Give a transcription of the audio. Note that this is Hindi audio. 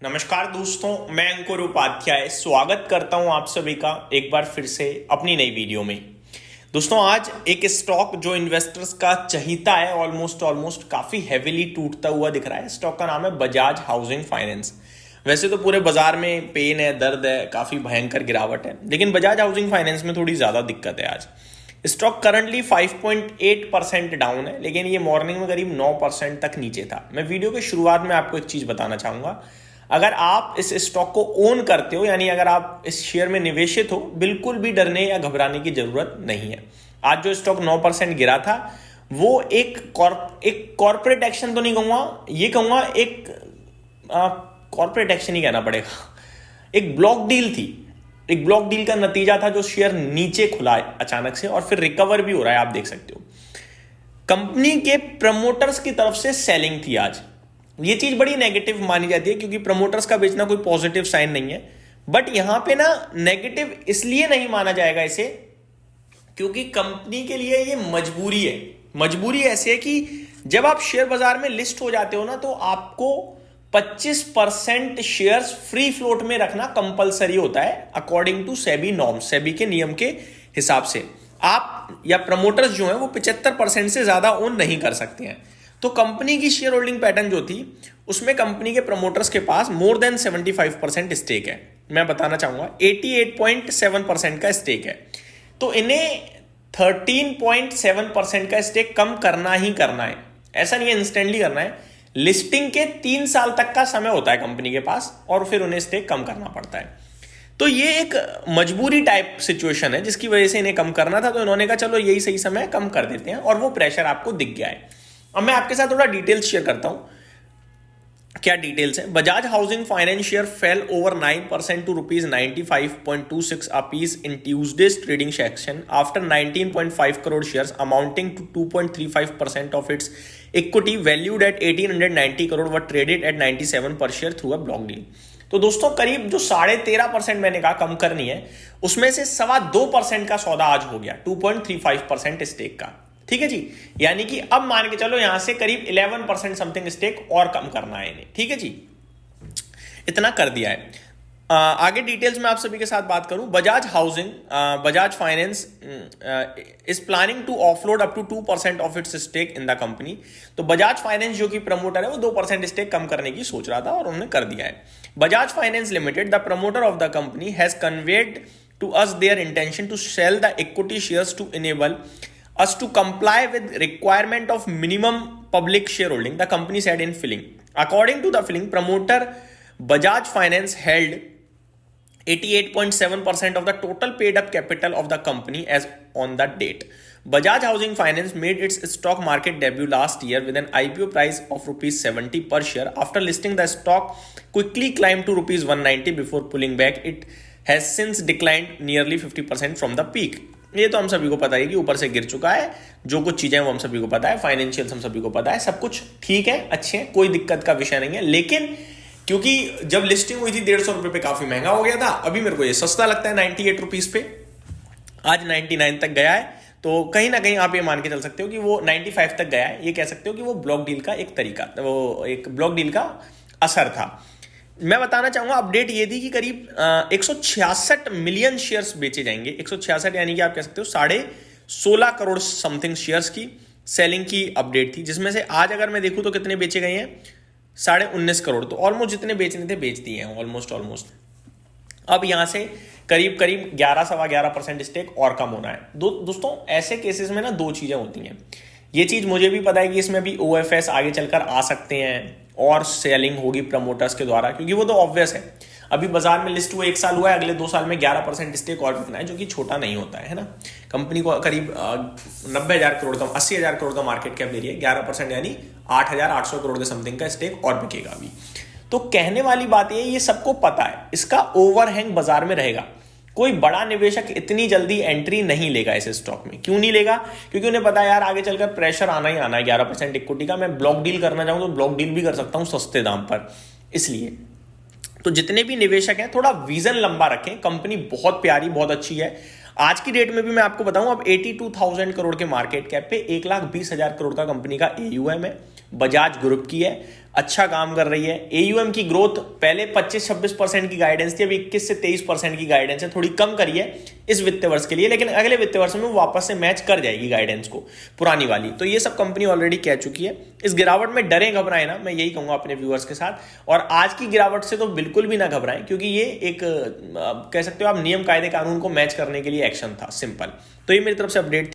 नमस्कार दोस्तों, मैं अंकुर उपाध्याय स्वागत करता हूं आप सभी का एक बार फिर से अपनी नई वीडियो में। दोस्तों, आज एक स्टॉक जो इन्वेस्टर्स का चहीता है ऑलमोस्ट काफी हेविली टूटता हुआ दिख रहा है। स्टॉक का नाम है बजाज हाउसिंग फाइनेंस। वैसे तो पूरे बाजार में पेन है, दर्द है, काफी भयंकर गिरावट है, लेकिन बजाज हाउसिंग फाइनेंस में थोड़ी ज्यादा दिक्कत है। आज स्टॉक करंटली 5.8% डाउन है, लेकिन ये मॉर्निंग में करीब 9% तक नीचे था। मैं वीडियो के शुरुआत में आपको एक चीज बताना चाहूंगा, अगर आप इस स्टॉक को ओन करते हो, यानी अगर आप इस शेयर में निवेशित हो, बिल्कुल भी डरने या घबराने की जरूरत नहीं है। आज जो स्टॉक 9% गिरा था वो एक कॉर्पोरेट एक्शन तो नहीं कहूंगा, ये कहूंगा एक कॉर्पोरेट एक्शन ही कहना पड़ेगा। एक ब्लॉक डील थी, एक ब्लॉक डील का नतीजा था जो शेयर नीचे खुला अचानक से और फिर रिकवर भी हो रहा है। आप देख सकते हो कंपनी के प्रमोटर्स की तरफ से सेलिंग थी आज। ये चीज बड़ी नेगेटिव मानी जाती है क्योंकि प्रमोटर्स का बेचना कोई पॉजिटिव साइन नहीं है, बट यहां पे ना नेगेटिव इसलिए नहीं माना जाएगा इसे क्योंकि कंपनी के लिए ये मजबूरी है। मजबूरी ऐसी है कि जब आप शेयर बाजार में लिस्ट हो जाते हो ना, तो आपको 25% शेयर्स फ्री फ्लोट में रखना कंपलसरी होता है according to SEBI norms. SEBI के नियम के हिसाब से आप या प्रमोटर्स जो है वो 75% से ज्यादा ओन नहीं कर सकते हैं। तो कंपनी की शेयर होल्डिंग पैटर्न जो थी उसमें कंपनी के प्रमोटर्स के पास मोर देन 75% स्टेक है। मैं बताना चाहूंगा 88.7% का स्टेक है। तो इन्हें 13.7% का स्टेक कम करना ही करना है। ऐसा नहीं है इंस्टेंटली करना है, लिस्टिंग के 3 साल तक का समय होता है कंपनी के पास और फिर उन्हें स्टेक कम करना पड़ता है। तो ये एक मजबूरी टाइप सिचुएशन है जिसकी वजह से इन्हें कम करना था, तो इन्होंने कहा चलो यही सही समय कम कर देते हैं और वो प्रेशर आपको दिख गया है। अब मैं आपके साथ थोड़ा डिटेल्स शेयर करता हूं। क्या डिटेल्स है? Bajaj housing finance share fell over 9% to ₹95.26 a piece in Tuesday's trading session after 19.5 crore shares amounting to 2.35% of its equity valued at 1890 crore were traded at 97 per share through a block deal। तो दोस्तों, करीब जो 13.5% मैंने कहा कम करनी है, उसमें से 2.25% का सौदा आज हो गया 2.35% स्टेक का। ठीक है जी, यानी कि अब मान के चलो यहां से करीब 11% समथिंग स्टेक और कम करना है इन्हें। ठीक है जी, इतना कर दिया है। आगे डिटेल्स में आप सभी के साथ बात करूं। Bajaj finance is planning to offload up to 2% of its stake in the company. तो बजाज फाइनेंस जो कि प्रमोटर है वो 2% स्टेक कम करने की सोच रहा था और उन्होंने कर दिया है। Bajaj finance limited, the promoter of the company, has conveyed to us their intention to sell the equity shares to enable us to comply with requirement of minimum public shareholding, the company said in filing. According to the filing, promoter Bajaj Finance held 88.7% of the total paid up capital of the company as on that date. Bajaj Housing Finance made its stock market debut last year with an IPO price of ₹70 per share. After listing, the stock quickly climbed to ₹190 before pulling back. It has since declined nearly 50% from the peak. ये तो हम सभी को पता है कि ऊपर से गिर चुका है। जो कुछ चीजें वो हम सभी को पता है, फाइनेंशियल्स हम सभी को पता है, सब कुछ ठीक है, अच्छे हैं, कोई दिक्कत का विषय नहीं है। लेकिन क्योंकि जब लिस्टिंग हुई थी 150 रुपए पे काफी महंगा हो गया था, अभी मेरे को ये सस्ता लगता है 98 रुपीज पे, आज 99 तक गया है। तो कहीं ना कहीं आप ये मान के चल सकते हो कि वो 95 तक गया है। ये कह सकते हो कि वो ब्लॉक डील का एक तरीका, वो एक ब्लॉक डील का असर था। मैं बताना चाहूंगा अपडेट ये थी कि करीब 166 मिलियन शेयर्स बेचे जाएंगे। 166 यानी कि आप कह सकते हो 16.5 करोड़ समथिंग शेयर्स की सेलिंग की अपडेट थी, जिसमें से आज अगर मैं देखूं तो कितने बेचे गए हैं, 19.5 करोड़। तो ऑलमोस्ट जितने बेचने थे बेच दिए हैं ऑलमोस्ट। अब यहां से करीब 11-11.5% स्टेक और कम होना है। दोस्तों, ऐसे केसेस में ना दो चीजें होती हैं। ये चीज मुझे भी पता है कि इसमें भी OFS आगे चलकर आ सकते हैं और सेलिंग होगी प्रमोटर्स के द्वारा, क्योंकि वो तो ऑब्वियस है। अभी बाजार में लिस्ट हुए 1 साल हुआ है, अगले 2 साल में 11% स्टेक और बिकना है, जो कि छोटा नहीं होता है ना। कंपनी को करीब 90,000 करोड़ का 80,000 करोड़ का मार्केट कैप ले रही है, 11% यानी 8,800 करोड़ के समथिंग का स्टेक और बिकेगा अभी। तो कहने वाली बात ये सबको पता है, इसका ओवरहैंग बाजार में रहेगा। कोई बड़ा निवेशक इतनी जल्दी एंट्री नहीं लेगा इस स्टॉक में। क्यों नहीं लेगा? क्योंकि उन्हें पता है यार आगे चलकर प्रेशर आना ही आना है 11% इक्विटी का। मैं ब्लॉक डील करना चाहूं तो ब्लॉक डील भी कर सकता हूं सस्ते दाम पर। इसलिए तो जितने भी निवेशक हैं थोड़ा विजन लंबा रखें। कंपनी बहुत प्यारी, बहुत अच्छी है। आज की डेट में भी मैं आपको बताऊं, अब 82,000 करोड़ के मार्केट कैप पे 1,20,000 करोड़ का कंपनी का AUM है। बजाज ग्रुप की है, अच्छा काम कर रही है। एयूएम की ग्रोथ पहले 25-26% की गाइडेंस थी, अभी 21 से 23% की गाइडेंस है, थोड़ी कम करी है इस वित्त वर्ष के लिए, लेकिन अगले वित्त वर्ष में वो वापस से मैच कर जाएगी गाइडेंस को पुरानी वाली। तो ये सब कंपनी ऑलरेडी कह चुकी है। इस गिरावट में डरे घबराए ना, मैं यही कहूंगा अपने व्यूअर्स के साथ। और आज की गिरावट से तो बिल्कुल भी ना घबराएं, क्योंकि ये एक कह सकते हो आप नियम कायदे कानून को मैच करने के लिए एक्शन था, सिंपल। तो ये मेरी तरफ से अपडेट